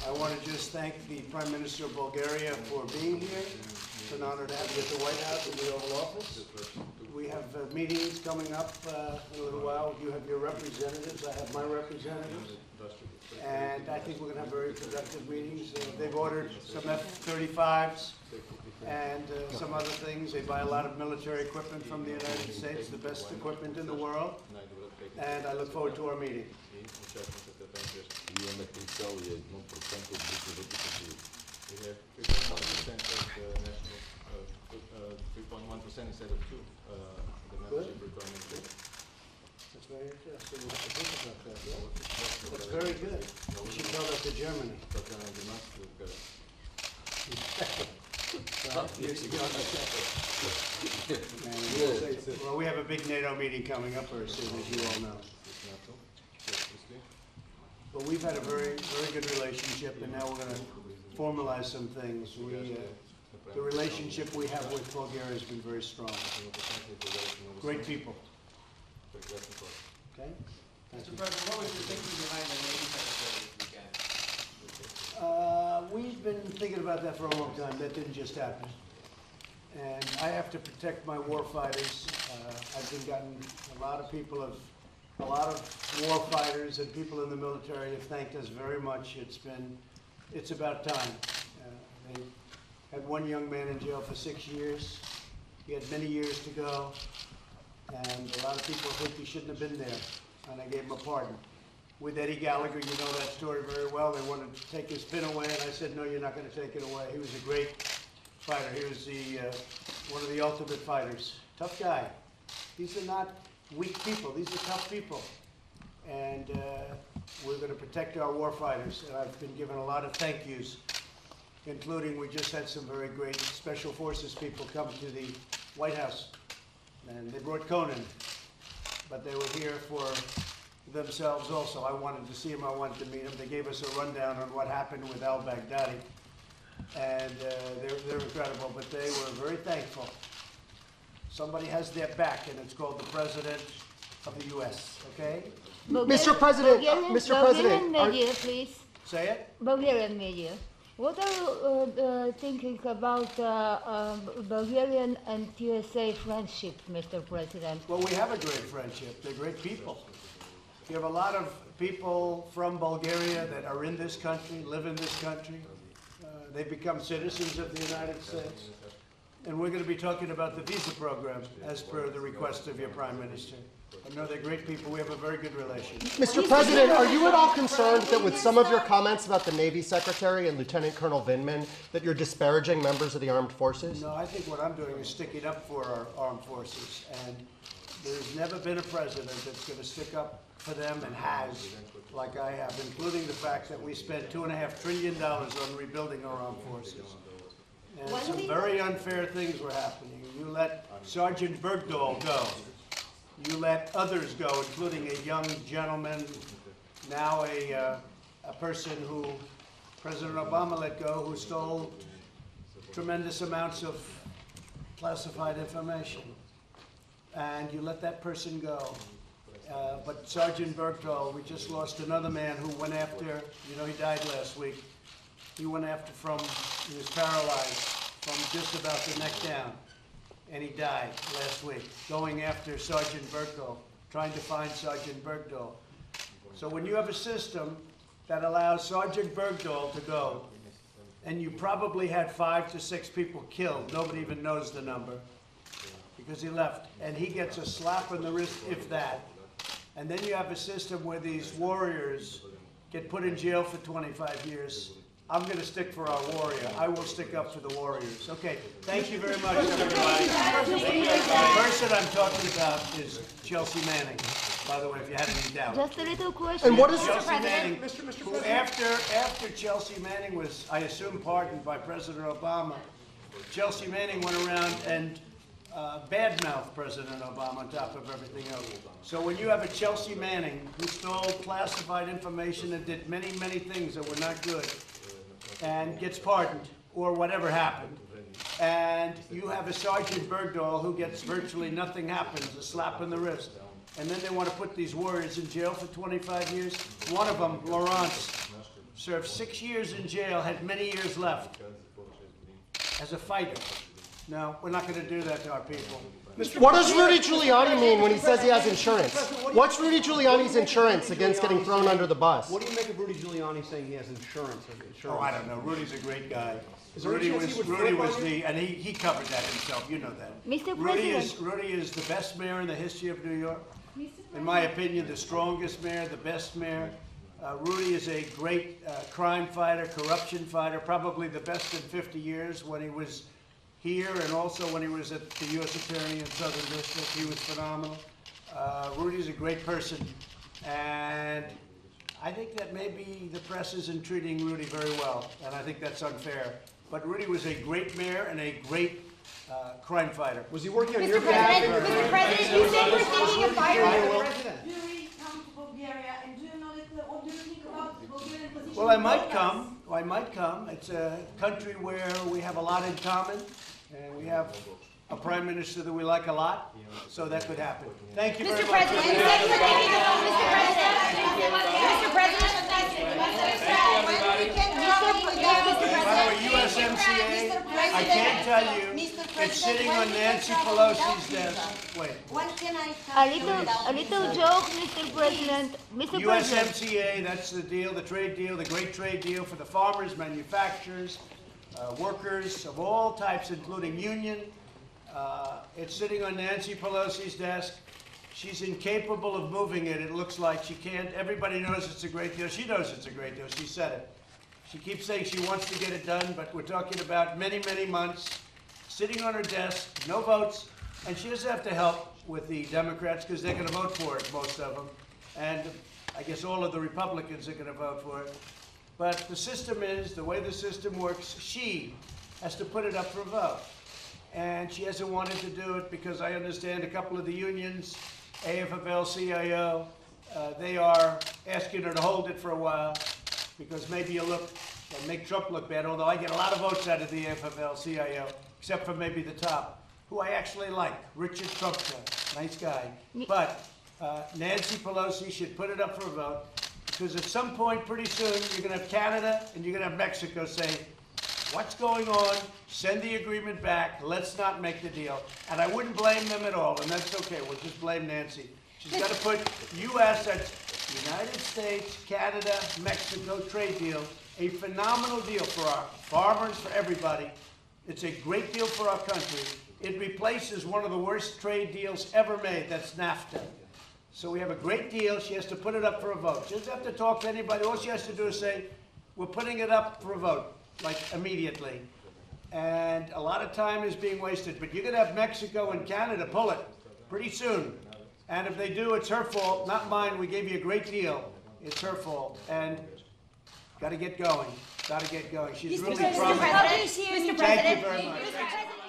I want to just thank the Prime Minister of Bulgaria for being here. It's an honor to have you at the White House in the Oval Office. We have meetings coming up in a little while. You have your representatives. I have my representatives. And I think we're going to have very productive meetings. They've ordered some F-35s and some other things. They buy a lot of military equipment from the United States, the best equipment in the world. And I look forward to our meeting. We have 3.1% of the national, 3.1% instead of 2, the membership requirement. That's very interesting. We'll have to think about that. Yeah? That's very good. We should tell that to Germany. Well, we have a big NATO meeting coming up very soon, as you all know. But we've had a very good relationship, and now we're going to formalize some things. The relationship we have with Bulgaria has been very strong. Great people. Okay? Mr. President, what was your thinking behind the Navy Secretary? We've been thinking about that for a long time. That didn't just happen. And I have to protect my war fighters. I've been gotten a lot of war fighters and people in the military have thanked us very much. It's about time. They had one young man in jail for 6 years. He had many years to go. And a lot of people think he shouldn't have been there. And I gave him a pardon. With Eddie Gallagher, you know that story very well. They wanted to take his pin away, and I said, no, you're not going to take it away. He was a great fighter. He was one of the ultimate fighters. Tough guy. These are not weak people. These are tough people. And we're going to protect our war fighters. And I've been given a lot of thank yous, including we just had some very great Special Forces people come to the White House. And they brought Conan. But they were here for themselves also. I wanted to see him. I wanted to meet him. They gave us a rundown on what happened with al-Baghdadi. And they're incredible, but they were very thankful. Somebody has their back, and it's called the President of the U.S., okay? Mr. President, Bulgarian media, please. Say it? Bulgarian media. What are you thinking about Bulgarian and USA friendship, Mr. President? Well, we have a great friendship. They're great people. You have a lot of people from Bulgaria that are in this country, live in this country. They become citizens of the United States. And we're going to be talking about the visa program as per the request of your Prime Minister. I know they're great people. We have a very good relationship. Mr. President, are you at all concerned that with some of your comments about the Navy Secretary and Lieutenant Colonel Vindman, that you're disparaging members of the armed forces? No, I think what I'm doing is sticking up for our armed forces. And there's never been a president that's going to stick up for them and has, like I have, including the fact that we spent $2.5 trillion on rebuilding our armed forces. And some very unfair things were happening. You let Sergeant Bergdahl go. You let others go, including a young gentleman, now a person who President Obama let go, who stole tremendous amounts of classified information. And you let that person go. But Sergeant Bergdahl, we just lost another man who went after, you know, he died last week. He went after he was paralyzed from just about the neck down. And he died last week, going after Sergeant Bergdahl, trying to find Sergeant Bergdahl. So when you have a system that allows Sergeant Bergdahl to go, and you probably had 5 to 6 people killed, nobody even knows the number, because he left, and he gets a slap on the wrist, if that. And then you have a system where these warriors get put in jail for 25 years. I'm going to stick for our warrior. I will stick up for the warriors. Okay, thank you very much, everybody. The person I'm talking about is Chelsea Manning, by the way, if you had any doubt. Just a little question. And what is Chelsea Manning, who after Chelsea Manning was, I assume, pardoned by President Obama, Chelsea Manning went around and badmouthed President Obama on top of everything else. So when you have a Chelsea Manning who stole classified information and did many, many things that were not good, and gets pardoned, or whatever happened, and you have a Sergeant Bergdahl who gets virtually nothing happens, a slap on the wrist, and then they want to put these warriors in jail for 25 years. One of them, Laurence, served 6 years in jail, had many years left as a fighter. No, we're not going to do that to our people. What does Rudy Giuliani mean when he says he has insurance? What's Rudy Giuliani's insurance against getting thrown under the bus? What do you make of Rudy Giuliani saying he has insurance? Oh, I don't know. Rudy's a great guy. Is there any chance he would Rudy flip was on you? and he covered that himself. You know that. Mr. Rudy President. is the best mayor in the history of New York. In my opinion, the strongest mayor, the best mayor. Rudy is a great crime fighter, corruption fighter, probably the best in 50 years when he was here and also when he was at the U.S. Attorney in Southern District. He was phenomenal. Rudy's a great person, and I think that maybe the press isn't treating Rudy very well, and I think that's unfair. But Rudy was a great mayor and a great crime fighter. Was he working on Mr. your behalf? President, Mr. President, you said we're thinking of firing the President. Do you really come to Bulgaria and do you know that, what do you think about the Bulgarian position? Well, I in might Donbass? come. I might come. It's a country where we have a lot in common, and we have a prime minister that we like a lot, so that could happen. Thank you very Mr. much. President, you said you were thinking of, Mr. President, Mr. President, By the way, USMCA, I can't tell you, it's sitting on Nancy Pelosi's desk. Wait. When can I A little joke, Mr. President. Mr. President. USMCA, that's the deal, the trade deal, the great trade deal for the farmers, manufacturers, workers of all types, including union. It's sitting on Nancy Pelosi's desk. She's incapable of moving it. It looks like she can't. Everybody knows it's a great deal. She knows it's a great deal. She said it. She keeps saying she wants to get it done, but we're talking about many, many months. Sitting on her desk, no votes, and she doesn't have to help with the Democrats because they're going to vote for it, most of them. And I guess all of the Republicans are going to vote for it. But the system is, the way the system works, she has to put it up for a vote. And she hasn't wanted to do it because I understand a couple of the unions, AFL-CIO, they are asking her to hold it for a while because maybe you'll make Trump look bad, although I get a lot of votes out of the AFL-CIO, except for maybe the top, who I actually like, Richard Trumka, nice guy. But Nancy Pelosi should put it up for a vote because at some point pretty soon you're going to have Canada and you're going to have Mexico say, what's going on? Send the agreement back. Let's not make the deal. And I wouldn't blame them at all, and that's okay. We'll just blame Nancy. She's got to put U.S., that's United States, Canada, Mexico trade deal, a phenomenal deal for our farmers, for everybody. It's a great deal for our country. It replaces one of the worst trade deals ever made. That's NAFTA. So we have a great deal. She has to put it up for a vote. She doesn't have to talk to anybody. All she has to do is say, we're putting it up for a vote, like immediately. And a lot of time is being wasted. But you're going to have Mexico and Canada pull it pretty soon. And if they do, it's her fault, not mine. We gave you a great deal. It's her fault. And got to get going. Got to get going. She's really Mr. promised. President, Thank you very much. Mr. President.